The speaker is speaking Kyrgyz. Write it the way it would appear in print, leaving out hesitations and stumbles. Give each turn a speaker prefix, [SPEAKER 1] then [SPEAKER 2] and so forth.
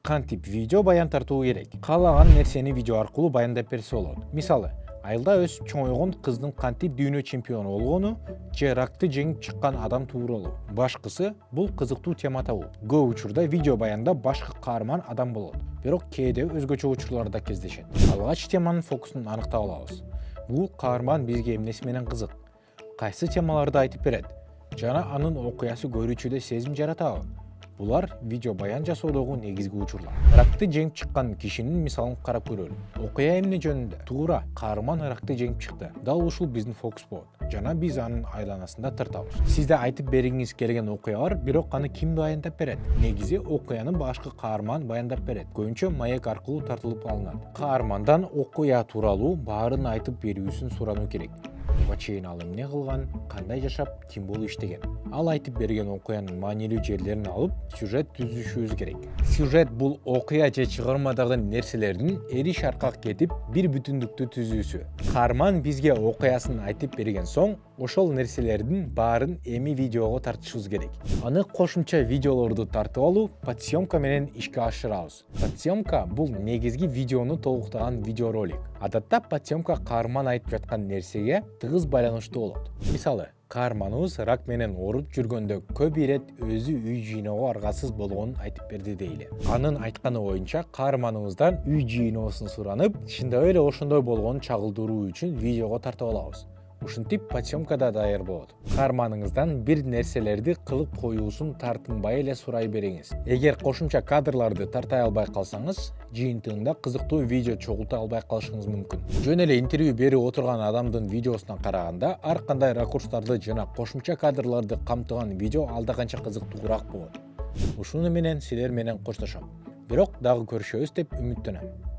[SPEAKER 1] кантип видео баян тартуу керек? Каалаган нерсени видео аркылуу баяндап берсе болот. Мисалы, айылда өсүп чоңойгон кыздын кантип дүйнө чемпиону болгону же ракты жеңип чыккан адам тууралуу. Башкысы бул кызыктуу тема табуу. Көп учурда видео баянда башкы каарман адам болот, бирок кээде өзгөчө учурлар да кездешет. Алгач теманын фокусун аныктап алабыз. Бул каарман бизге эмнеси менен кызык, кайсы темаларды айтып берет жана анын окуясы көрүүчүдө сезим жаратабы? Булар видео баян жасоодогу негизги учурлар. Ракты жеңип чыккан кишинин мисалын карап көрөлү. Окуя эмне жөнүндө? Туура, каарман ракты жеңип чыкты. Дал ушул биздин фокус болот. Жана биз анын айланасында тартабыз. Сизде айтып бергиңиз келген окуя бар, бирок аны ким баяндап берет? Негизи окуяны башкы каарман баяндап берет. Көбүнчө маек аркылуу тартылып алынат. Каармандан окуя тууралуу баарын айтып берүүсүн сурануу керек. Буга чейин ал эмне кылган, кандай жашап, ким болуп иштеген. Ал айтып берген окуянын маанилүү жерлерин алып, сюжет түзүшүбүз керек. Сюжет бул окуя же чыгармадагы нерселердин эри шаркак кетип, бир бүтүндүктү түзүүсү. Каарман бизге окуясын айтып берген соң, ошол нерселердин баарын эми видеого тартышыбыз керек. Аны кошумча видеолорду тартып алуу подсъемка менен ишке ашырабыз. Подсъемка бул негизги видеону толуктаган видеоролик. Адатта подсъемка каарман айтып жаткан нерсеге тыгыз байланыштуу болот. Мисалы, каарманыбыз рак менен ооруп жүргөндө көп ирет өзү үй жыйноого аргасыз болгонун айтып берди дейли. Анын айтканы боюнча каарманыбыздан үй жыйноосун суранып, чындап эле ошондой болгонун чагылдыруу үчүн видеого тартып алабыз. Ушинтип подсъемка да даяр болот. Каарманыңыздан бир нерселерди кылып коюусун тартынбай эле сурай бериңиз. Эгер кошумча кадрларды тартай албай калсаңыз, жыйынтыгында кызыктуу видео чогулта албай калышыңыз мүмкүн. Жөн эле интервью берип отурган адамдын видеосуна караганда, ар кандай ракурстарды жана кошумча кадрларды камтыган видео алда канча кызыктуураак болот. Ушуну менен силер менен коштошом. Бирок дагы көрүшөбүз деп үмүттөнөм.